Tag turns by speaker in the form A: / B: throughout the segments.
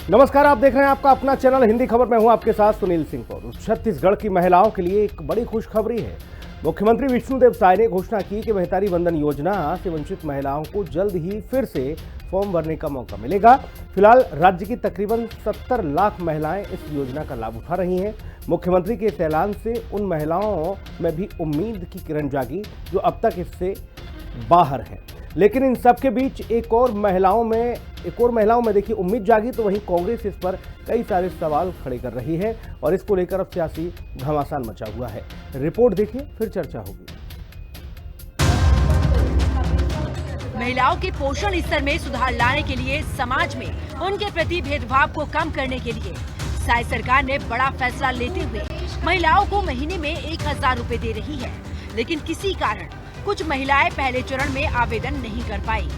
A: नमस्कार, आप देख रहे हैं आपका अपना चैनल हिंदी खबर। मैं हूं आपके साथ सुनील सिंह पौर। छत्तीसगढ़ की महिलाओं के लिए एक बड़ी खुशखबरी है। मुख्यमंत्री विष्णुदेव साय ने घोषणा की कि मेहतारी वंदन योजना से वंचित महिलाओं को जल्द ही फिर से फॉर्म भरने का मौका मिलेगा। फिलहाल राज्य की तकरीबन 70 लाख महिलाएं इस योजना का लाभ उठा रही हैं। मुख्यमंत्री के इस ऐलान से उन महिलाओं में भी उम्मीद की किरण जागी जो अब तक इससे बाहर है। लेकिन इन सब के बीच एक और महिलाओं में देखिए उम्मीद जागी, तो वहीं कांग्रेस इस पर कई सारे सवाल खड़े कर रही है और इसको लेकर अब सियासी घमासान मचा हुआ है। रिपोर्ट देखिए, फिर चर्चा होगी।
B: महिलाओं के पोषण स्तर में सुधार लाने के लिए, समाज में उनके प्रति भेदभाव को कम करने के लिए साय सरकार ने बड़ा फैसला लेते हुए महिलाओं को महीने में 1000 रुपए दे रही है। लेकिन किसी कारण कुछ महिलाएं पहले चरण में आवेदन नहीं कर पाई।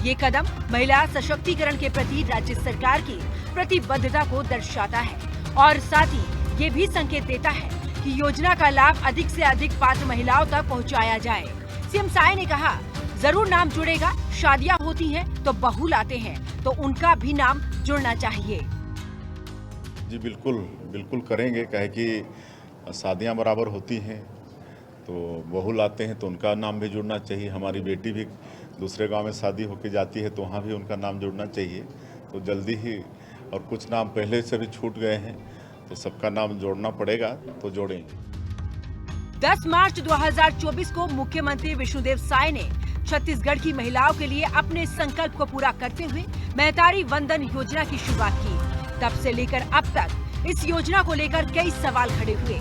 B: ये कदम महिला सशक्तिकरण के प्रति राज्य सरकार की प्रतिबद्धता को दर्शाता है और साथ ही ये भी संकेत देता है कि योजना का लाभ अधिक से अधिक पात्र महिलाओं तक पहुंचाया जाए। सीएम साय ने कहा, जरूर नाम जुड़ेगा, शादियां होती हैं तो बहू लाते हैं, तो उनका भी नाम जुड़ना चाहिए।
C: जी बिल्कुल करेंगे, कहे कि शादियां बराबर होती हैं तो बहू लाते हैं तो उनका नाम भी जुड़ना चाहिए। हमारी बेटी भी दूसरे गांव में शादी होके जाती है तो वहाँ भी उनका नाम जुड़ना चाहिए। तो जल्दी ही, और कुछ नाम पहले से भी छूट गए हैं तो सबका नाम जोड़ना पड़ेगा, तो जोड़ेंगे।
B: 10 मार्च 2024 को मुख्यमंत्री विष्णुदेव साय ने छत्तीसगढ़ की महिलाओं के लिए अपने संकल्प को पूरा करते हुए मेहतारी वंदन योजना की शुरुआत की। तब से लेकर अब तक इस योजना को लेकर कई सवाल खड़े हुए।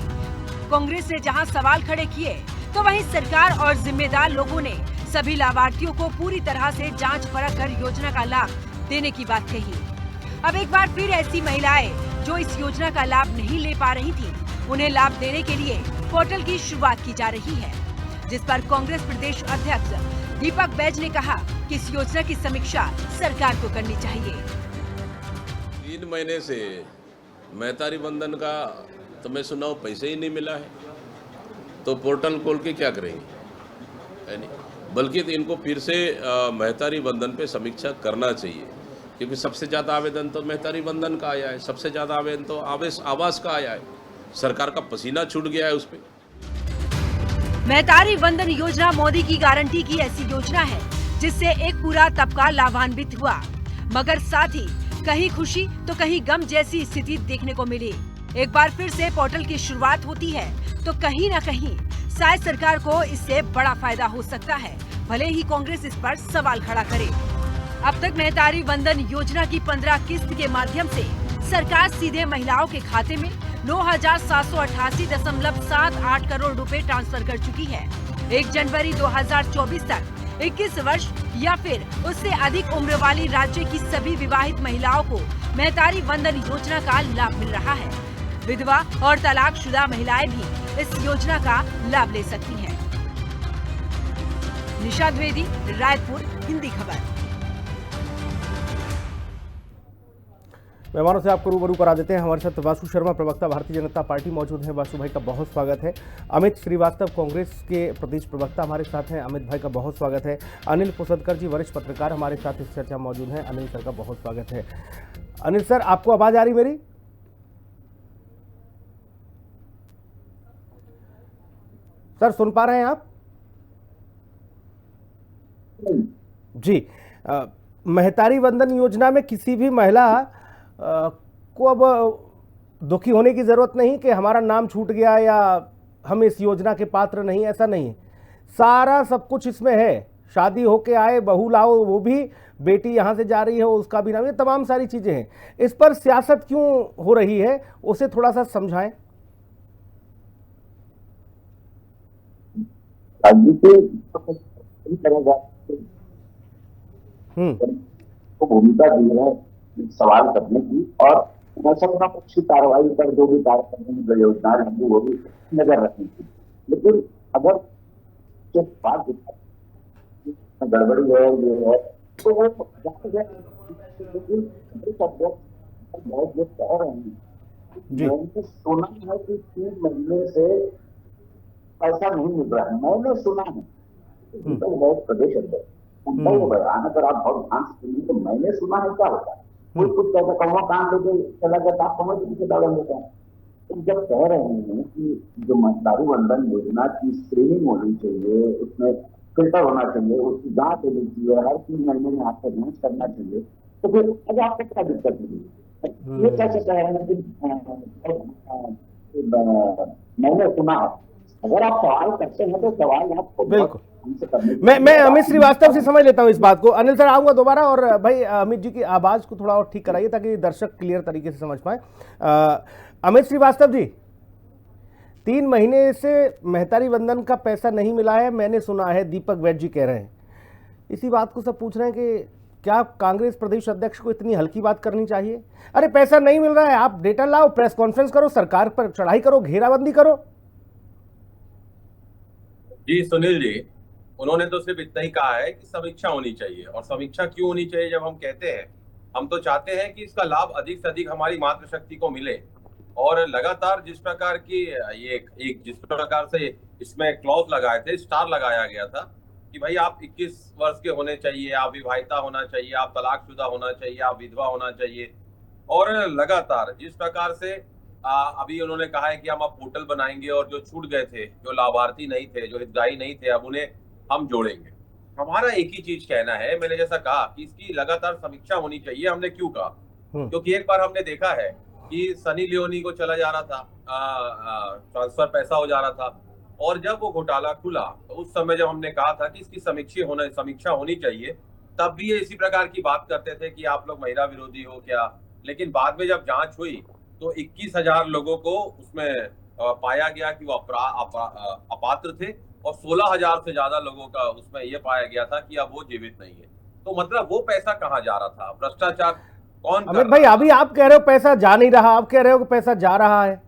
B: कांग्रेस ने जहां सवाल खड़े किए तो वहीं सरकार और जिम्मेदार लोगों ने सभी लाभार्थियों को पूरी तरह से जांच परख कर योजना का लाभ देने की बात कही। अब एक बार फिर ऐसी महिलाएं जो इस योजना का लाभ नहीं ले पा रही थी, उन्हें लाभ देने के लिए पोर्टल की शुरुआत की जा रही है, जिस पर कांग्रेस प्रदेश अध्यक्ष दीपक बैज ने कहा कि इस योजना की समीक्षा सरकार को करनी चाहिए।
D: 3 महीने से मेहतारी वंदन का तो मैं सुना हूँ पैसे ही नहीं मिला है, तो पोर्टल खोल के क्या करेंगे, है नहीं। बल्कि इनको फिर से मेहतारी वंदन पे समीक्षा करना चाहिए, क्योंकि सबसे ज़्यादा आवेदन तो मेहतारी वंदन का आया है, सबसे ज़्यादा आवेदन तो आवास का आया है। सरकार का पसीना छूट गया है उस पर।
B: मेहतारी वंदन योजना मोदी की गारंटी की ऐसी योजना है जिससे एक पूरा तबका लाभान्वित हुआ, मगर साथ ही कहीं खुशी तो कहीं गम जैसी स्थिति देखने को मिली। एक बार फिर से पोर्टल की शुरुआत होती है तो कहीं न कहीं साय सरकार को इससे बड़ा फायदा हो सकता है, भले ही कांग्रेस इस पर सवाल खड़ा करे। अब तक मेहतारी वंदन योजना की 15 किस्त के माध्यम से सरकार सीधे महिलाओं के खाते में 9,788.78 करोड़ रुपए ट्रांसफर कर चुकी है। 1 जनवरी 2024 तक 21 वर्ष या फिर उससे अधिक उम्र वाली राज्य की सभी विवाहित महिलाओं को मेहतारी वंदन योजना का लाभ मिल रहा है। विधवा और तलाकशुदा महिलाएं भी इस योजना का लाभ ले सकती हैं। निशा द्विवेदी, रायपुर, हिंदी खबर।
A: मेहमानों से आपको रूबरू करा देते हैं। हमारे साथ वासु शर्मा, प्रवक्ता भारतीय जनता पार्टी, मौजूद हैं। वासु भाई का बहुत स्वागत है। अमित श्रीवास्तव, कांग्रेस के प्रदेश प्रवक्ता, हमारे साथ हैं। अमित भाई का बहुत स्वागत है। अनिल पुसदकर जी, वरिष्ठ पत्रकार, हमारे साथ इस चर्चा में मौजूद हैं। अनिल सर का बहुत स्वागत है। अनिल सर, आपको आवाज आ रही मेरी? सर, सुन पा रहे हैं आप? जी, मेहतारी वंदन योजना में किसी भी महिला को अब दुखी होने की जरूरत नहीं कि हमारा नाम छूट गया या हम इस योजना के पात्र नहीं, ऐसा नहीं है। सारा सब कुछ इसमें है। शादी होके आए, बहू लाओ, वो भी बेटी यहाँ से जा रही है, उसका भी नाम, ये तमाम सारी चीजें हैं। इस पर सियासत क्यों हो रही है, उसे थोड़ा सा समझाएं।
E: तो भूमिका दी है सवाल करने की, और कुछ कार्रवाई पर जो भी कार्य करने की योजना है वो भी नजर रखने की। लेकिन अगर जो बात गड़बड़ी है, ये है, तो वो बहुत जो कह रहे हैं, मैंने सुना है कि 3 महीने से पैसा नहीं मिल रहा है। मैंने सुना है बहुत प्रदेश अंदर उनका वो बयान, अगर आप बहुत ध्यान से सुनिए तो मैंने सुना है क्या होता है। कोई कुछ कहता कौवा काम लेके चला गया तो आप समझ पीछे दौड़ लेते हैं। तो जब कह रहे हैं कि जो मतदारी वंदन योजना की स्क्रीनिंग होनी चाहिए, उसमें फिल्टर होना चाहिए, उसकी जांच होनी चाहिए, हर 3 महीने में आपको जांच करना चाहिए, तो फिर अगर आपको क्या दिक्कत होगी? ये कैसे कह रहे हैं कि मैंने सुना है। अगर आप सवाल करते हैं तो सवाल आपको
A: बिल्कुल
E: हमसे करने
A: मैं अमित श्रीवास्तव से समझ लेता हूं इस बात को। अनिल सर आऊंगा दोबारा, और भाई अमित जी की आवाज को थोड़ा और ठीक कराइए ताकि दर्शक क्लियर तरीके से समझ पाए। अमित श्रीवास्तव जी, 3 महीने से महतारी वंदन का पैसा नहीं मिला है, मैंने सुना है, दीपक वैद्य जी कह रहे हैं। इसी बात को सब पूछ रहे हैं कि क्या कांग्रेस प्रदेश अध्यक्ष को इतनी हल्की बात करनी चाहिए? अरे पैसा नहीं मिल रहा है, आप डेटा लाओ, प्रेस कॉन्फ्रेंस करो, सरकार पर चढ़ाई करो, घेराबंदी करो।
F: जी सुनील जी, उन्होंने तो सिर्फ इतना ही कहा है कि समीक्षा होनी चाहिए। और समीक्षा क्यों होनी चाहिए? जब हम कहते हैं, हम तो चाहते हैं कि इसका लाभ अधिक से अधिक हमारी मातृशक्ति को मिले। और लगातार जिस प्रकार की ये एक जिस प्रकार से इसमें क्लॉज लगाए थे, स्टार लगाया गया था कि भाई आप 21 वर्ष के होने चाहिए, आप विवाहिता होना चाहिए, आप तलाकशुदा होना चाहिए, आप विधवा होना चाहिए। और लगातार जिस प्रकार से अभी उन्होंने कहा है कि हम अब पोर्टल बनाएंगे और जो छूट गए थे, जो लाभार्थी नहीं थे, जो हितग्राही नहीं थे, अब उन्हें हम जोड़ेंगे। हमारा एक ही चीज कहना है, मैंने जैसा कहा कि इसकी लगातार समीक्षा होनी चाहिए। हमने क्यों कहा? क्योंकि एक बार हमने देखा है कि सनी लियोनी को चला जा रहा था, ट्रांसफर पैसा हो जा रहा था, और जब वो घोटाला खुला तो उस समय जब हमने कहा था कि इसकी समीक्षा होनी चाहिए, तब भी ये इसी प्रकार की बात करते थे कि आप लोग महिला विरोधी हो क्या। लेकिन बाद में जब जांच हुई तो 21,000 लोगों को उसमें पाया गया कि वो अपात्र थे, और 16,000 से ज्यादा लोगों का उसमें यह पाया गया था कि अब वो जीवित नहीं है। तो मतलब वो पैसा कहाँ जा रहा था? भ्रष्टाचार कौन?
A: अमित भाई, अभी आप कह रहे हो पैसा जा नहीं रहा, आप कह रहे हो कि पैसा जा रहा है।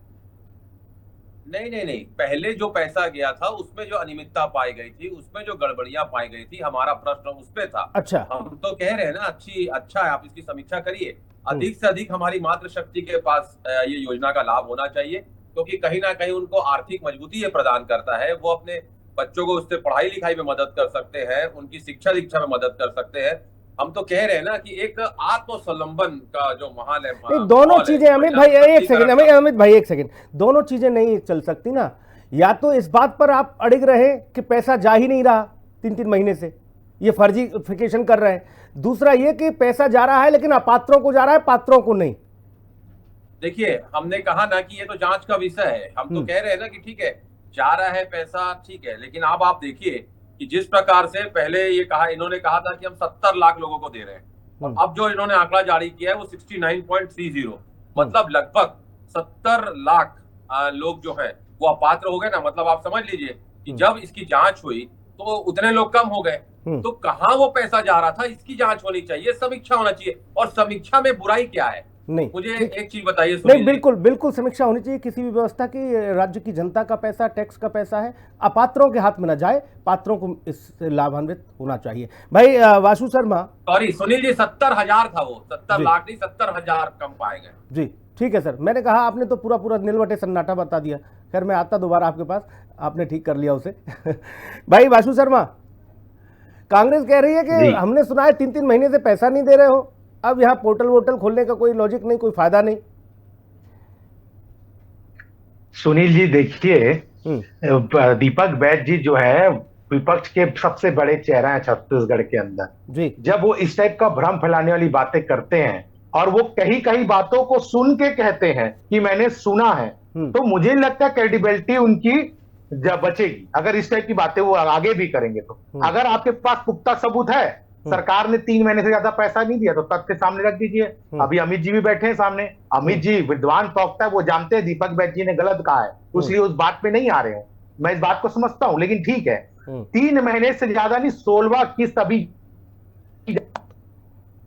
F: नहीं, पहले जो पैसा गया था उसमें जो अनियमितता पाई गई थी, उसमें जो गड़बड़ियां पाई गई थी, हमारा प्रश्न उस पे था।
A: अच्छा,
F: हम तो कह रहे हैं ना, अच्छा है, आप इसकी समीक्षा करिए। अधिक से अधिक हमारी मातृशक्ति के पास ये योजना का लाभ होना चाहिए, क्योंकि कहीं ना कहीं उनको आर्थिक मजबूती ये प्रदान करता है। वो अपने बच्चों को उससे पढ़ाई लिखाई में मदद कर सकते हैं, उनकी शिक्षा दीक्षा में मदद कर सकते हैं। हम तो कह रहे हैं ना कि एक आत्मस्वलंबन का जो महाल है,
A: दोनों चीजें अमित भाई एक सेकंड, दोनों चीजें नहीं चल सकती ना। या तो इस बात पर आप अड़िग रहे कि पैसा जा ही नहीं रहा 3-3 महीने से, ये फर्जीफिकेशन कर रहे हैं। दूसरा ये कि पैसा जा रहा है लेकिन अपात्रों को जा रहा है, पात्रों को नहीं।
F: देखिए, हमने कहा ना कि ये तो जांच का विषय है। हम तो कह रहे हैं ना कि ठीक है, जा रहा है पैसा, ठीक है, लेकिन अब आप देखिए कि जिस प्रकार से पहले इन्होंने कहा था कि हम 70 लाख लोगों को दे रहे हैं, और अब जो इन्होंने आंकड़ा जारी किया है वो 69.30, मतलब लगभग 70 लाख लोग जो है वो अपात्र हो गए ना। मतलब आप समझ लीजिए कि जब इसकी जांच हुई तो उतने लोग कम हो गए। तो कहां वो पैसा जा रहा था, इसकी जांच होनी चाहिए, समीक्षा होना चाहिए। और समीक्षा में बुराई क्या है?
A: नहीं,
F: मुझे एक चीज बताइए।
A: नहीं, बिल्कुल समीक्षा होनी चाहिए किसी भी व्यवस्था की। राज्य की जनता का पैसा, टैक्स का पैसा है, अपात्रों के हाथ में न जाए, पात्रों को इससे लाभान्वित होना चाहिए। भाई वासु शर्मा,
F: सॉरी सुनील जी, 70,000 था वो, 70 लाख नहीं, 70,000 कम पाए गए।
A: जी ठीक है सर, मैंने कहा आपने तो पूरा नीलवटे सन्नाटा बता दिया। खैर मैं आता दोबारा आपके पास, आपने ठीक कर लिया उसे। भाई वासु शर्मा, कांग्रेस कह रही है कि हमने सुना है 3-3 महीने से पैसा नहीं दे रहे हो, अब यहाँ पोर्टल वोटल खोलने का कोई लॉजिक नहीं, कोई फायदा नहीं।
G: सुनील जी देखिए, दीपक वैद्य जी जो है विपक्ष के सबसे बड़े चेहरा है छत्तीसगढ़ के अंदर
A: जी।
G: जब वो इस टाइप का भ्रम फैलाने वाली बातें करते हैं और वो कई बातों को सुन के कहते हैं कि मैंने सुना है, तो मुझे लगता है क्रेडिबिलिटी उनकी बचेगी अगर इस टाइप की बातें वो आगे भी करेंगे। तो अगर आपके पास पुख्ता सबूत है, सरकार ने 3 महीने से ज्यादा पैसा नहीं दिया, तो तथ्य सामने रख दीजिए। अभी अमित जी भी बैठे हैं सामने, अमित जी विद्वान प्रवक्ता है, वो जानते हैं दीपक वैद्य जी ने गलत कहा है, इसलिए उस बात पे नहीं आ रहे हैं। मैं इस बात को समझता हूं, लेकिन ठीक है, 3 महीने से ज्यादा नहीं, 16वां किस्त अभी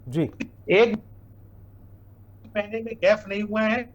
A: जी,
G: 1 महीने में गैप नहीं हुए हैं।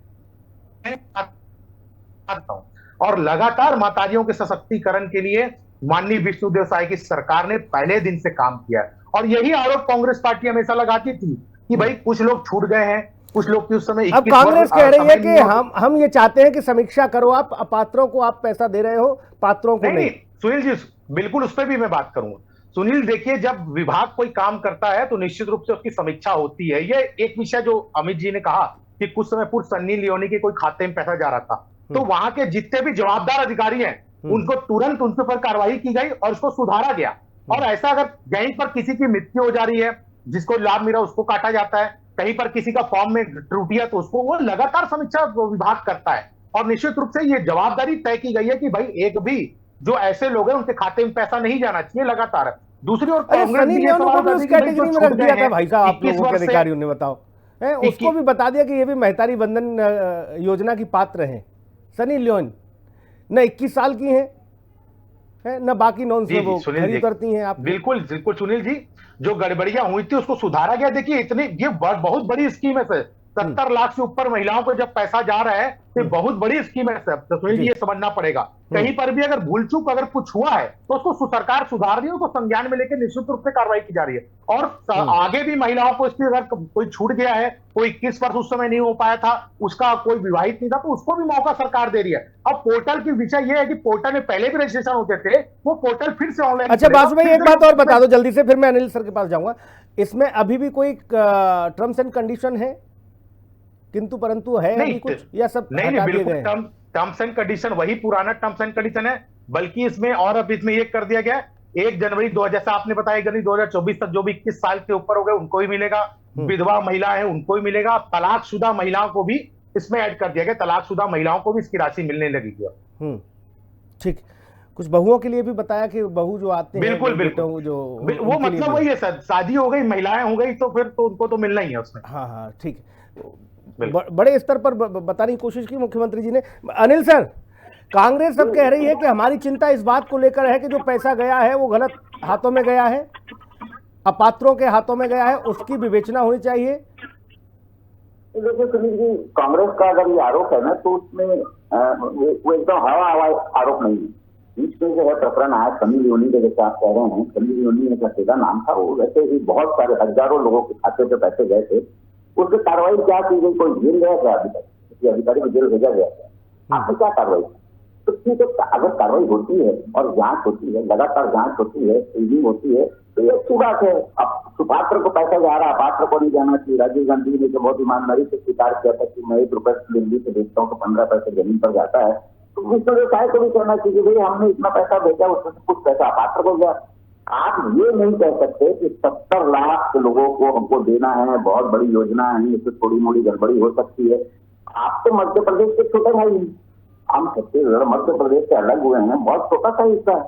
G: और लगातार माताजियों के सशक्तिकरण के लिए माननीय विष्णुदेव साय की सरकार ने पहले दिन से काम किया, और यही आरोप कांग्रेस पार्टी हमेशा लगाती थी कि भाई कुछ लोग छूट गए हैं, कुछ लोग की उस समय।
A: अब कांग्रेस कह रही है कि हम ये चाहते हैं कि समीक्षा करो, आप पात्रों को आप पैसा दे रहे हो, पात्रों को नहीं।
G: सुनील जी बिल्कुल उस पर भी मैं बात करूंगा। सुनील देखिए, जब विभाग कोई काम करता है तो निश्चित रूप से उसकी समीक्षा होती है। ये एक विषय जो अमित जी ने कहा कि कुछ समय पूर्व सन्नी लियोनी के कोई खाते में पैसा जा रहा था, तो वहां के जितने भी जवाबदार अधिकारी हैं उनको तुरंत उनके ऊपर कार्रवाई की गई और उसको सुधारा गया। और ऐसा अगर कहीं पर किसी की मृत्यु हो जा रही है, जिसको लाभ मिला उसको काटा जाता है, कहीं पर किसी का फॉर्म में त्रुटि है तो उसको वो लगातार समीक्षा विभाग करता है। और निश्चित रूप से ये जवाबदारी तय की गई है कि भाई एक भी जो ऐसे लोग हैं उनके खाते में पैसा नहीं जाना चाहिए लगातार। दूसरी ओर कांग्रेस
A: सनी लियोनी को भी उस कैटेगरी में रख दिया था भाई साहब, आप लोगों के अधिकारियों ने, बताओ उसको भी बता दिया कि ये भी मेहतारी वंदन योजना की पात्र हैं। सनी लियोनी न 21 साल की है न बाकी नॉन से वो खरी उतरती हैं। आप
G: बिल्कुल बिल्कुल सुनील जी, जो गड़बड़ियां हुई थी उसको सुधारा गया। देखिए इतनी ये बहुत बड़ी स्कीम है सर, 70 लाख से ऊपर महिलाओं को जब पैसा जा रहा है तो बहुत बड़ी स्कीम है सर। तो सुनील जी ये समझना पड़ेगा, कहीं पर भी अगर भूल चूक अगर कुछ हुआ है तो उसको सरकार सुधार रही है, उसको संज्ञान में लेकर निश्चित रूप से कार्रवाई की जा रही है। और आगे भी महिलाओं को इसकी अगर कोई छूट गया है, कोई 21 वर्ष उस समय नहीं हो पाया था, उसका कोई विवाहित नहीं था, तो उसको भी मौका सरकार दे रही है। अब पोर्टल की विषय यह है कि पोर्टल में पहले भी रजिस्ट्रेशन होते थे, वो पोर्टल फिर से ऑनलाइन।
A: अच्छा बासु भाई एक बात और बता दो जल्दी से, फिर मैं अनिल सर के पास जाऊंगा। इसमें अभी भी कोई टर्म्स एंड कंडीशन है किंतु परंतु है अभी कुछ, या सब हटा दिए गए?
G: टर्म्स एंड कंडीशन वही पुराना टर्म्स एंड कंडीशन है, बल्कि इसमें और अब इसमें ये कर दिया गया 1 जनवरी 2000, जैसा आपने बताया 1 जनवरी 2024 तक जो भी 21 साल के ऊपर हो गए उनको भी मिलेगा, विधवा महिला है उनको भी मिलेगा, तलाकशुदा महिलाओं को भी इसमें ऐड कर दिया गया, तलाकशुदा महिलाओं को भी इसकी राशि मिलने लगेगी।
A: ठीक, कुछ बहुओं के लिए भी बताया कि बहू जो आते हैं
G: बिल्कुल जो वो मतलब वही है सर, शादी हो गई महिलाएं हो गई तो फिर तो उनको तो मिलना ही है उसमें।
A: हाँ ठीक, बड़े स्तर पर बताने की कोशिश की मुख्यमंत्री जी ने। अनिल सर, कांग्रेस अब कह रही है कि हमारी चिंता इस बात को लेकर है कि जो पैसा गया है वो गलत हाथों में गया है, अपात्रों के हाथों में गया है, उसकी विवेचना होनी चाहिए।
E: देखिए सुनील जी, कांग्रेस का अगर ये आरोप है ना तो उसमें वो एकदम हवा आरोप नहीं है। बीच में जो है प्रकरण आया सनी लियोनी के, जैसे आप कह रहे हैं, सनी लियोनी एक रसीदा नाम था, वो वैसे ही बहुत सारे हजारों लोगों के खाते पे पैसे गए थे, उसकी कार्रवाई क्या की गई? कोई जेल गया क्या अभी तक? किसी अधिकारी को जेल भेजा गया क्या? आपने क्या कार्रवाई? तो ठीक है, अगर कार्रवाई होती है और जांच होती है, लगातार जांच होती है, सीजिंग होती है, तो ये अच्छी बात है। अब सुपात्र को पैसा जा रहा है, पात्र को नहीं जाना चाहिए। राजीव गांधी ने तो बहुत ईमानदारी से स्वीकार किया था कि मैं 1 रुपए दिल्ली से बेचता हूँ तो 15 पैसे जमीन पर जाता है, तो विश्व व्यवसाय को भी करना चाहिए भाई हमने इतना पैसा भेजा, उसमें से कुछ पैसा अपात्र को गया। आप ये नहीं कह सकते कि 70 लाख लोगों को हमको देना है, बहुत बड़ी योजना है, इससे थोड़ी मोड़ी गड़बड़ी हो सकती है। आप तो मध्य प्रदेश के छोटे भाई, हम छत्तीसगढ़ मध्य प्रदेश से अलग हुए हैं, बहुत छोटा सा हिस्सा है,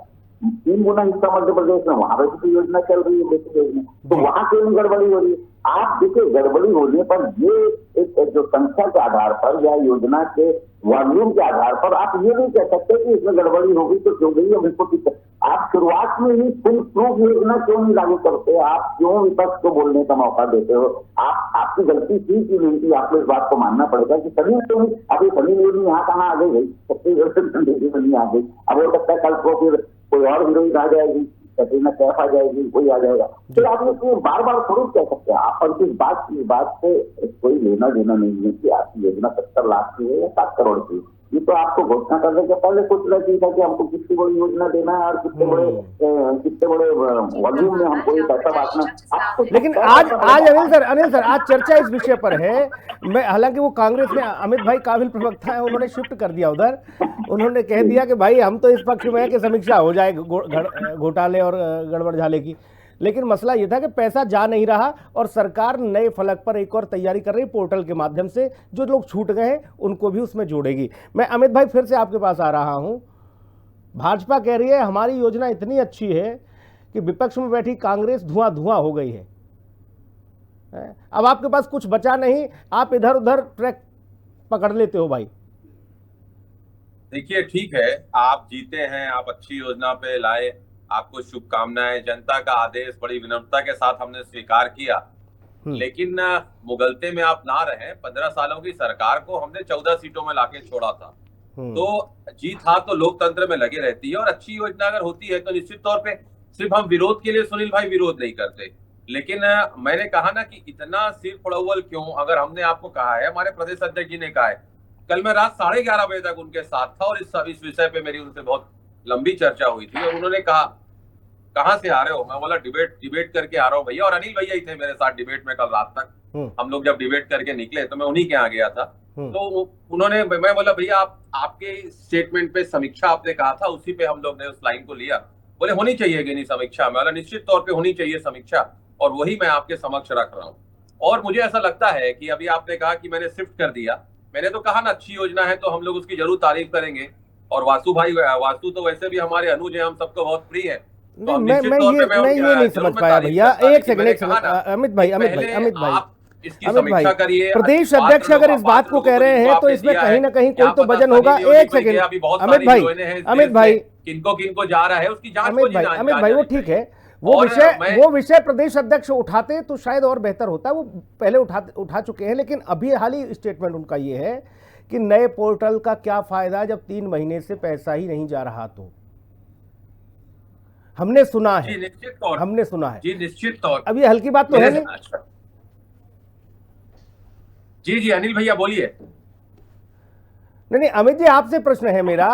E: 3 गुना हिस्सा मध्य प्रदेश में, वहां पर भी योजना चल रही है बेसिक योजना, तो वहां क्यों नहीं गड़बड़ी हो रही है? आप देखिए, गड़बड़ी होने पर ये एक जो संख्या के आधार पर या योजना के वॉल्यूम के आधार पर आप ये नहीं कह सकते कि इसमें गड़बड़ी होगी तो क्यों गई है, बिल्कुल ठीक है। आप शुरुआत में ही फुल प्रूफ योजना क्यों नहीं लागू करते? आप क्यों विपक्ष को बोलने का मौका देते हो? आपकी गलती थी कि नहीं थी, आपको इस बात को मानना पड़ेगा कि सनी लियोनी, अभी सनी लियोनी यहाँ कहाँ आ गई? छत्तीसगढ़ से नहीं आ गई, अब हो सकता है कल को फिर कोई और हीरोइन आ जाएगी, कैटरीना कैफ आ जाएगी, कोई आ जाएगा, तो आप ये बार बार थोड़ी कह सकते हैं। आप पर इस बात से कोई लेना देना नहीं है कि आपकी योजना 70 लाख की है या 7 करोड़ की। ये तो आपको घोषणा करने के पहले सोचना चाहिए था कि हमको कितनी बड़ी योजना देना है और कितने बड़े वॉल्यूम में हमको ये पैसा बांटना।
A: लेकिन आज अनिल सर आज चर्चा इस विषय पर है। मैं हालांकि वो कांग्रेस में अमित भाई काबिल प्रवक्ता है, उन्होंने शिफ्ट कर दिया उधर, उन्होंने कह दिया कि भाई हम तो इस पक्ष में है कि समीक्षा हो जाए घोटाले और गड़बड़ झाले की। लेकिन मसला यह था कि पैसा जा नहीं रहा और सरकार नए फलक पर एक और तैयारी कर रही, पोर्टल के माध्यम से जो लोग छूट गए हैं उनको भी उसमें जोड़ेगी। मैं अमित भाई फिर से आपके पास आ रहा हूं। भाजपा कह रही है हमारी योजना इतनी अच्छी है कि विपक्ष में बैठी कांग्रेस धुआं हो गई है। अब आपके पास कुछ बचा नहीं, आप इधर उधर ट्रैक पकड़ लेते हो भाई।
F: देखिए ठीक है, आप जीते हैं, आप अच्छी योजना पे लाए, आपको शुभकामनाएं। जनता का आदेश बड़ी विनम्रता के साथ हमने स्वीकार किया, लेकिन मुगलते में आप ना रहे। 15 सालों की सरकार को हमने 14 सीटों में लाके छोड़ा था, तो जीत हार तो लोकतंत्र में लगे रहती है। और अच्छी योजना अगर होती है तो निश्चित तौर पे सिर्फ हम विरोध के लिए सुनील भाई विरोध नहीं करते, लेकिन मैंने कहा ना कि इतना सिर फड़ौल क्यों। अगर हमने आपको कहा है, हमारे प्रदेश अध्यक्ष जी ने कहा है, कल मैं रात 11:30 बजे तक उनके साथ था और इस विषय पे मेरी उनसे बहुत लंबी चर्चा हुई थी और उन्होंने कहा कहाँ से आ रहे हो? मैं बोला डिबेट करके आ रहा हूँ भैया। और अनिल भैया ही थे मेरे साथ डिबेट में कल रात तक। हम लोग जब डिबेट करके निकले तो मैं उन्हीं के यहाँ गया था। तो उन्होंने, मैं बोला भैया आपके स्टेटमेंट पे समीक्षा आपने कहा था, उसी पे हम लोग ने उस लाइन को लिया। बोले होनी चाहिए कि नहीं समीक्षा? मैं बोला निश्चित तौर पे होनी चाहिए समीक्षा, और वही मैं आपके समक्ष रख रहा हूँ। और मुझे ऐसा लगता है कि अभी आपने कहा कि मैंने शिफ्ट कर दिया, मैंने तो कहा ना अच्छी योजना है तो हम लोग उसकी जरूर तारीफ करेंगे। और वासु तो वैसे भी हमारे अनुज है, हम सबको बहुत प्रिय है। तो
A: मैं ये नहीं समझ पाया भैया। एक सेकंड अमित भाई
F: इसकी समीक्षा करिए।
A: प्रदेश अध्यक्ष अगर इस बात को कह रहे हैं तो इसमें कहीं ना कहीं कोई तो वजन होगा। एक सेकंड अमित भाई
F: किनको जा रहा है उसकी जांच
A: अमित भाई वो ठीक है, वो विषय प्रदेश अध्यक्ष उठाते तो शायद और बेहतर होता। वो पहले उठा चुके हैं, लेकिन अभी हाल ही स्टेटमेंट उनका ये है कि नए पोर्टल का क्या फायदा जब 3 महीने से पैसा ही नहीं जा रहा। तो हमने सुना है, हमने सुना है
F: जी, निश्चित तौर।
A: अब ये हल्की बात तो है नहीं।
F: जी अनिल भैया बोलिए।
A: नहीं अमित जी आपसे प्रश्न है मेरा।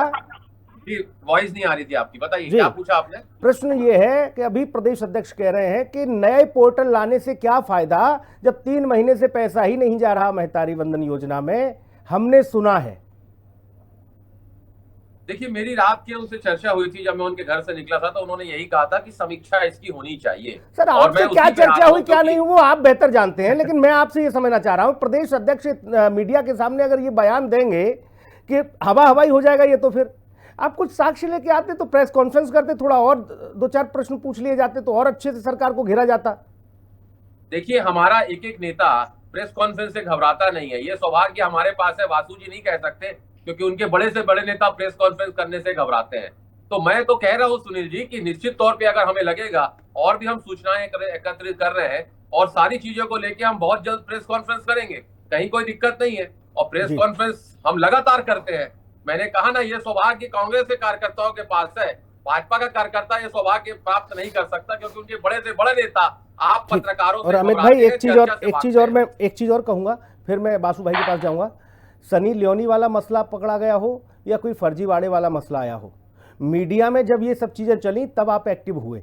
F: जी वॉइस नहीं आ रही थी आपकी, बताइए क्या पूछा आपने?
A: प्रश्न ये है कि अभी प्रदेश अध्यक्ष कह रहे हैं कि नए पोर्टल लाने से क्या फायदा जब 3 महीने से पैसा ही नहीं जा रहा महतारी वंदन योजना में, हमने सुना है।
F: देखिए मेरी रात की उनसे चर्चा हुई थी, जब मैं उनके घर से निकला था तो उन्होंने यही कहा था कि समीक्षा इसकी होनी चाहिए।
A: सर आपसे क्या चर्चा हुई क्या नहीं वो आप बेहतर जानते हैं, लेकिन मैं आपसे ये समझना चाह रहा हूं प्रदेश अध्यक्ष मीडिया के सामने अगर ये बयान देंगे कि हवाई हो जाएगा ये, तो फिर आप कुछ साक्ष्य लेके आते तो प्रेस कॉन्फ्रेंस करते, थोड़ा और 2-4 प्रश्न पूछ लिए जाते तो और अच्छे से सरकार को घेरा जाता।
F: देखिए हमारा एक नेता प्रेस कॉन्फ्रेंस से घबराता नहीं है, ये सौभाग्य हमारे पास है। वासु जी नहीं कह सकते क्योंकि उनके बड़े से बड़े नेता प्रेस कॉन्फ्रेंस करने से घबराते हैं। तो मैं तो कह रहा हूं सुनील जी कि निश्चित तौर पे अगर हमें लगेगा और भी हम सूचनाएं एकत्रित कर रहे हैं और सारी चीजों को लेके हम बहुत जल्द प्रेस कॉन्फ्रेंस करेंगे, कहीं कोई दिक्कत नहीं है। और प्रेस कॉन्फ्रेंस हम लगातार करते हैं। मैंने कहा ना, ये सौभाग्य कांग्रेस के कार्यकर्ताओं के पास है, भाजपा का कार्यकर्ता ये सौभाग्य प्राप्त नहीं कर सकता क्योंकि उनके बड़े से बड़े नेता आप पत्रकारों
A: और अमित भाई एक चीज और कहूंगा, फिर मैं बासु भाई के पास जाऊंगा। सनी लियोनी वाला मसला पकड़ा गया हो या कोई फर्जीवाड़े वाला मसला आया हो, मीडिया में जब ये सब चीजें चली तब आप एक्टिव हुए।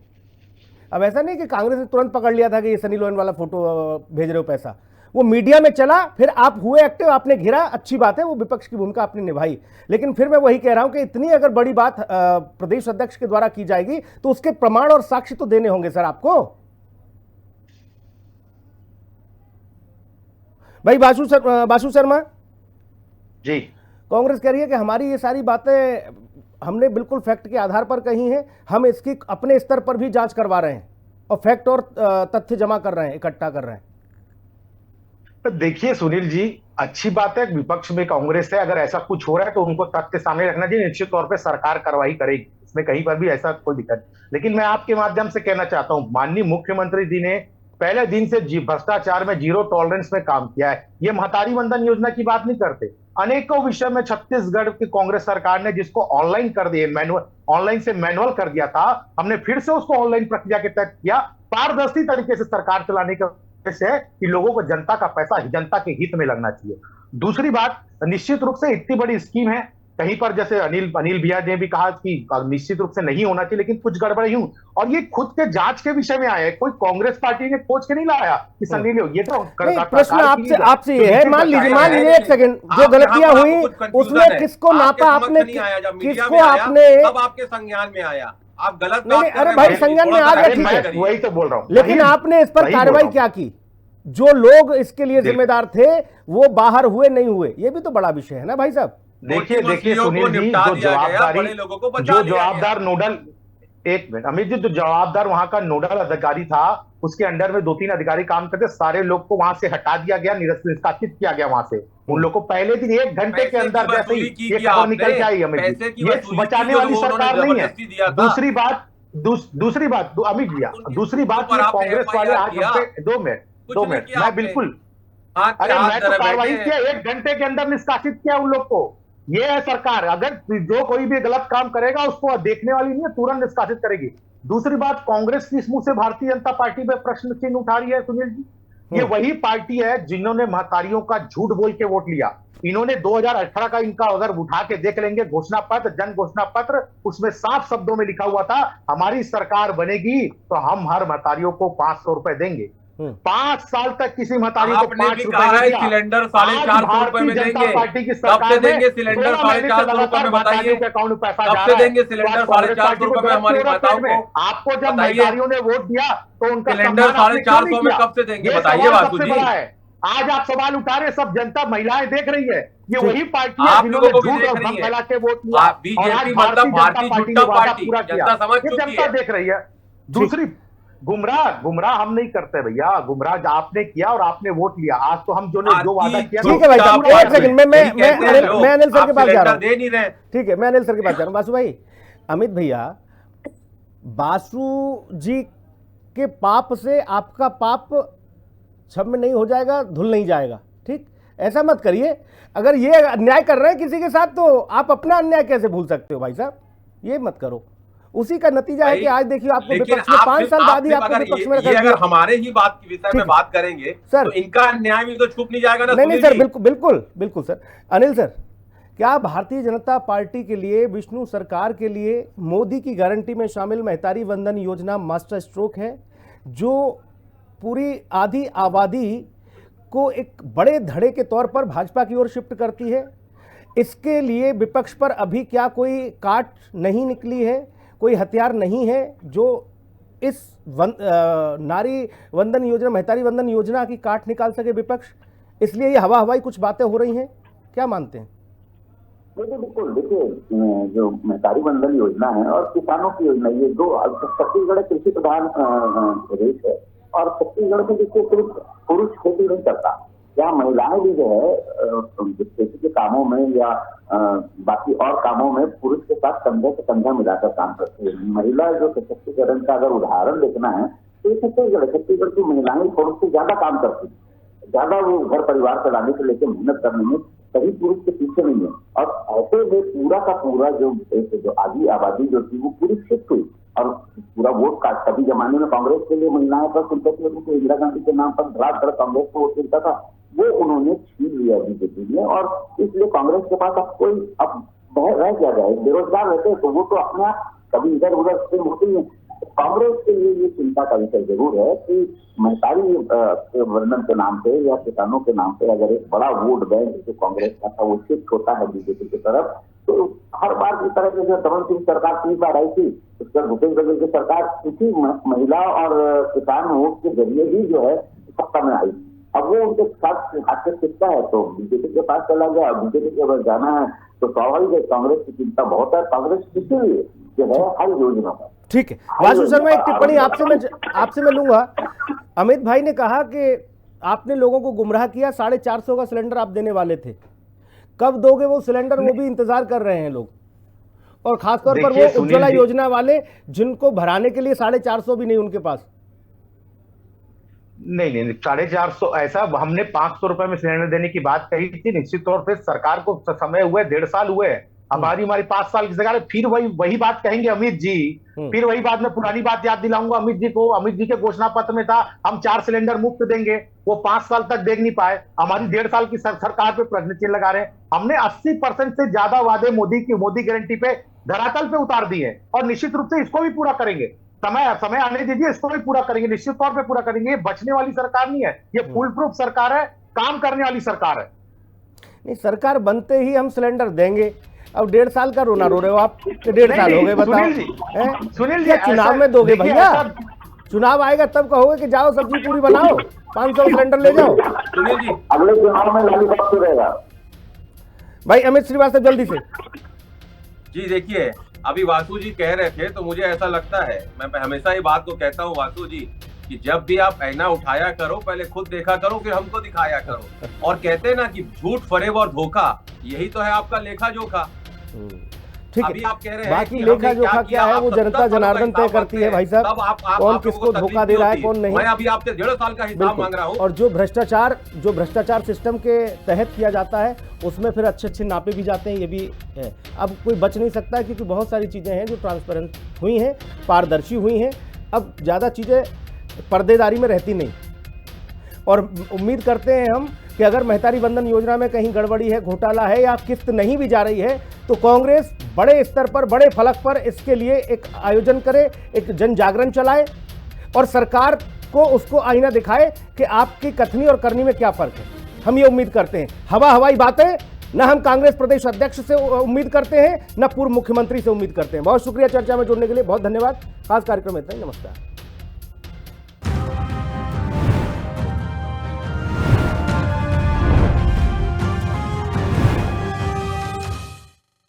A: अब ऐसा नहीं कि कांग्रेस ने तुरंत पकड़ लिया था कि ये सनी लियोनी वाला फोटो भेज रहे हो पैसा, वो मीडिया में चला, फिर आप हुए एक्टिव, आपने घेरा, अच्छी बात है, वो विपक्ष की भूमिका आपने निभाई। लेकिन फिर मैं वही कह रहा हूं कि इतनी अगर बड़ी बात प्रदेश अध्यक्ष के द्वारा की जाएगी तो उसके प्रमाण और साक्ष्य तो देने होंगे सर आपको। भाई बासु शर्मा
G: जी,
A: कांग्रेस कह रही है कि हमारी ये सारी बातें हमने बिल्कुल फैक्ट के आधार पर कही हैं, हम इसकी अपने स्तर पर भी जांच करवा रहे हैं और फैक्ट और तथ्य जमा कर रहे हैं, इकट्ठा कर रहे हैं।
G: तो देखिए सुनील जी, अच्छी बात है विपक्ष में कांग्रेस है, अगर ऐसा कुछ हो रहा है तो उनको तथ्य सामने रखना चाहिए। निश्चित तौर पे सरकार कार्रवाई करेगी, इसमें कहीं पर भी ऐसा कोई दिक्कत। लेकिन मैं आपके माध्यम से कहना चाहता हूं, माननीय मुख्यमंत्री जी ने पहले दिन से भ्रष्टाचार में जीरो टॉलरेंस में काम किया है। ये महतारी वंदन योजना की बात नहीं करते, अनेकों विषय में छत्तीसगढ़ की कांग्रेस सरकार ने जिसको ऑनलाइन कर दिए, ऑनलाइन से मैनुअल कर दिया था, हमने फिर से उसको ऑनलाइन प्रक्रिया के तहत किया। पारदर्शी तरीके से सरकार चलाने के है कि लोगों को जनता का पैसा जनता के हित में लगना चाहिए। दूसरी बात, निश्चित रूप से इतनी बड़ी स्कीम है, कहीं पर जैसे अनिल भैया ने भी कहा कि निश्चित रूप से नहीं होना चाहिए, लेकिन कुछ गड़बड़ी हूं, और ये खुद के जांच के विषय में आया है, कोई कांग्रेस पार्टी ने खोज के नहीं लाया कि सनी लियोनी। ये तो
A: प्रश्न आपसे ये है, मान लीजिए एक सेकंड, जो गलतियां हुई उसमें किसको नापा आपने, किसको आपने,
F: अब आपके संज्ञान में आया, आप गलत
A: नहीं, अरे भाई संज्ञान में आ गया, ठीक है,
G: वही तो बोल रहा हूं।
A: लेकिन आपने इस पर कार्रवाई क्या की? जो लोग इसके लिए जिम्मेदार थे वो बाहर हुए नहीं हुए, ये भी तो बड़ा विषय है ना भाई साहब।
G: देखिए सुनील जी, जो जवाबदार नोडल, एक मिनट अमित जी, जो जवाबदार वहां का नोडल अधिकारी था, उसके अंडर में 2-3 अधिकारी काम करते, सारे लोग को वहां से हटा दिया गया, निष्कासित किया गया वहां से। उन लोग को पहले दिन 1 घंटे के अंदर जैसे ही ये खबर निकल के आई, अमित जी, ये बचाने वाली सरकार नहीं है। दूसरी बात अमित भैया, दूसरी बात, कांग्रेस वाले आज हमसे 2 मिनट मैं बिल्कुल, अरे मैं तो कार्रवाई किया, 1 घंटे के अंदर निष्कासित किया उन लोग को। ये है सरकार, अगर जो कोई भी गलत काम करेगा उसको देखने वाली नहीं है, तुरंत निष्कासित करेगी। दूसरी बात, कांग्रेस किस मुंह से भारतीय जनता पार्टी पे प्रश्न चिन्ह उठा रही है सुनील जी? ये वही पार्टी है जिन्होंने महतारियों का झूठ बोल के वोट लिया। इन्होंने 2018 का इनका अगर उठा के देख लेंगे घोषणा पत्र, जन घोषणा पत्र, उसमें साफ शब्दों में लिखा हुआ था हमारी सरकार बनेगी तो हम हर महतारियों को 500 रुपए देंगे। 5 साल तक किसी महतारी को
F: आपने
G: 5
F: भी
G: रुपए
F: कहा
G: नहीं
F: है
G: दिया।
F: सिलेंडर 450 रुपए में देंगे,
G: पार्टी की
F: कब से
G: सरकार
F: देंगे सिलेंडर 450 रुपए में बताइए,
G: के अकाउंट में पैसा
F: कब
G: जा
F: से
G: रहा है?
F: देंगे सिलेंडर
G: तो कांग्रेस
F: 450
G: पार्टी को
F: रुपए में हमारी
G: गलत
F: माताओं
G: में
F: को?
G: आपको जब
F: बताइए।
G: महतारियों ने वोट दिया तो उनका
F: सिलेंडर
G: सम्मान आपने क्यों नहीं
F: 450 में
G: किया?
F: कब से देंगे?
G: ये
F: बताइए
G: सवाल
F: वासु
G: सबसे
F: जी।
G: बड़ा है। आज आप सवाल उठा रहे, सब जनता महिलाएं देख रही है, ये वही पार्टी है
F: आप
G: जिन्होंने
F: लोगों को भी
G: झूठ
F: देख
G: और
F: रही
G: भ्रम
F: है।
G: फैला के वोट लिया। और आज
F: बीजेपी मतलब भारतीय
G: जनता
F: जनता
G: ने वादा
F: पार्टी,
G: पूरा किया।
F: जनता समझ
G: ये
F: चुकी
G: जनता
F: है।
G: देख रही है। दूसरी, गुमराह हम नहीं करते भैया, गुमराह आपने किया और आपने वोट लिया। आज तो हम जो वादा किया।
A: ठीक है भाई साहब, एक सेकंड में मैं अनिल सर के पास जा रहा हूँ।
F: दे नहीं रहे।
A: ठीक है, मैं अनिल सर के पास जा रहा हूँ। बासु भाई, अमित भैया, बासु जी के पाप से आपका पाप क्षम्य नहीं हो जाएगा, धुल नहीं जाएगा। ठीक, ऐसा मत करिए। अगर ये अन्याय कर रहे हैं किसी के साथ तो आप अपना अन्याय कैसे भूल सकते हो भाई साहब? ये मत करो। उसी का नतीजा है कि आज देखिए आपको विपक्ष में 5 साल बाद ही आपको विपक्ष में रखा गया।
F: अगर हमारे ही बात के विषय में बात करेंगे
A: सर,
F: तो इनका अन्याय भी तो छुप नहीं जाएगा ना।
A: नहीं सर, बिल्कुल सर। अनिल सर, क्या भारतीय जनता पार्टी के लिए, विष्णु सरकार के लिए मोदी की गारंटी में शामिल महतारी वंदन योजना मास्टर स्ट्रोक है, जो पूरी आधी आबादी को एक बड़े धड़े के तौर पर भाजपा की ओर शिफ्ट करती है? इसके लिए विपक्ष पर अभी क्या कोई काट नहीं निकली है, कोई हथियार नहीं है जो इस नारी वंदन योजना, महतारी वंदन योजना की काट निकाल सके विपक्ष? इसलिए ये हवाई कुछ बातें हो रही हैं, क्या मानते हैं?
E: बिल्कुल, देखिए जो महतारी वंदन योजना है और किसानों की योजना, ये दो, छत्तीसगढ़ कृषि प्रधान प्रदेश है और छत्तीसगढ़ में देखिए सिर्फ पुरुष खेती नहीं करता, यहाँ महिलाएं भी जो है खेती के कामों में या बाकी और कामों में पुरुष के साथ कंधे से कंधा मिलाकर काम करती है। महिला जो सशक्तिकरण का अगर उदाहरण देखना है तो छत्तीसगढ़ की महिलाएं पुरुष से ज्यादा काम करती है, ज्यादा वो घर परिवार चलाने से लेकर मेहनत करने में कभी पुरुष के पीछे नहीं है। और ऐसे में पूरा का पूरा जो आधी आबादी जो थी वो पूरी शिफ्ट हुई और पूरा वोट काट। कभी जमाने में कांग्रेस के लिए महिलाएं पर सिंपैथी होती थी, इंदिरा गांधी के नाम पर धड़ाधड़ कांग्रेस को वोट मिलता था, वो उन्होंने छीन लिया बीजेपी ने। और इसलिए कांग्रेस के पास अब रह क्या जाए, बेरोजगार रहते हैं तो वो तो अपने आप कभी इधर उधर से होती है। कांग्रेस के लिए ये चिंता का विषय जरूर है कि महतारी वंदन के नाम पे या किसानों के नाम पे अगर एक बड़ा वोट बैंक जो कांग्रेस का था वो शिफ्ट होता है बीजेपी की तरफ, तो हर बार की तरह से जो दमन सिंह सरकार 3 बार आई थी, उसका भूपेश बघेल की सरकार इसी महिला और किसान वोट के जरिए ही जो है सत्ता में आई। अब वो उनके साथ आके सिक्का है तो बीजेपी के पास चला गया। बीजेपी के पास जाना है तो स्वाभाविक है कांग्रेस की चिंता बहुत है। कांग्रेस इसीलिए जो है हर योजना पर।
A: ठीक है, वासु शर्मा, एक टिप्पणी आपसे मैं लूंगा। अमित भाई ने कहा कि आपने लोगों को गुमराह किया, 450 का सिलेंडर आप देने वाले थे, कब दोगे वो सिलेंडर? वो भी इंतजार कर रहे हैं लोग, और खासतौर पर वो उज्ज्वला योजना वाले जिनको भराने के लिए 450 भी नहीं उनके पास।
G: नहीं 450 ऐसा, हमने 500 रुपए में सिलेंडर देने की बात कही थी। निश्चित तौर पे सरकार को समय हुए 1.5 साल हुए, अब हमारी 5 साल की सरकार, फिर वही बात कहेंगे अमित जी, फिर वही बात, मैं पुरानी बात याद दिलाऊंगा अमित जी को। अमित जी के घोषणा पत्र में था हम 4 सिलेंडर मुफ्त देंगे, वो 5 साल तक दे नहीं पाए। हमारी 1.5 साल की सरकार पे प्रश्न चिन्ह लगा रहे हैं। हमने 80% से ज्यादा वादे मोदी गारंटी पे धरातल पे उतार दिए और निश्चित रूप से इसको भी पूरा करेंगे। समय आने दीजिए, इसको भी पूरा करेंगे, निश्चित तौर पे पूरा करेंगे। ये बचने वाली सरकार नहीं है, ये फुल प्रूफ सरकार है, काम करने वाली सरकार है।
A: नहीं, सरकार बनते ही हम सिलेंडर देंगे। अब 1.5 साल का रोना रो रहे हो आप, 1.5 साल हो गए, बताओ
G: सुनील जी,
A: चुनाव में दोगे भैया? चुनाव आएगा तब कहोगे कि जाओ सब्जी पूरी बनाओ, 500 सिलेंडर ले जाओ।
F: सुनील जी,
E: अगले चुनाव में लॉलीपॉप तो रहेगा
A: भाई। अमित श्रीवास्तव जल्दी से।
F: जी देखिए, अभी वासु जी कह रहे थे तो मुझे ऐसा लगता है, मैं हमेशा ये बात को कहता हूँ वासु जी, कि जब भी आप ऐना उठाया करो पहले खुद देखा करो फिर हमको दिखाया करो। और कहते हैं ना कि झूठ, फरेब और धोखा, यही तो है आपका लेखा जोखा।
A: ठीक
F: अभी
A: है,
F: आप कह रहे हैं
A: बाकी लेखा जोखा क्या है वो जनता जनार्दन तय करती है भाई साहब, कौन किसको धोखा दे रहा है कौन नहीं।
F: मैं अभी आपसे 1.5 साल का हिसाब मांग रहा हूँ।
A: और जो भ्रष्टाचार सिस्टम के तहत किया जाता है उसमें फिर अच्छे नापे भी जाते हैं, ये भी है। अब कोई बच नहीं सकता है क्योंकि बहुत सारी चीजें हैं जो ट्रांसपेरेंट हुई हैं, पारदर्शी हुई हैं। अब ज्यादा चीजें पर्देदारी में रहती नहीं, और उम्मीद करते हैं हम कि अगर महतारी वंदन योजना में कहीं गड़बड़ी है, घोटाला है या किस्त नहीं भी जा रही है तो कांग्रेस बड़े स्तर पर, बड़े फलक पर इसके लिए एक आयोजन करे, एक जन जागरण चलाए और सरकार को उसको आईना दिखाए कि आपकी कथनी और करनी में क्या फर्क है। हम ये उम्मीद करते हैं। हवाई बातें न हम कांग्रेस प्रदेश अध्यक्ष से उम्मीद करते हैं, न पूर्व मुख्यमंत्री से उम्मीद करते हैं। बहुत शुक्रिया चर्चा में जुड़ने के लिए, बहुत धन्यवाद। खास कार्यक्रम में इतना ही, नमस्कार।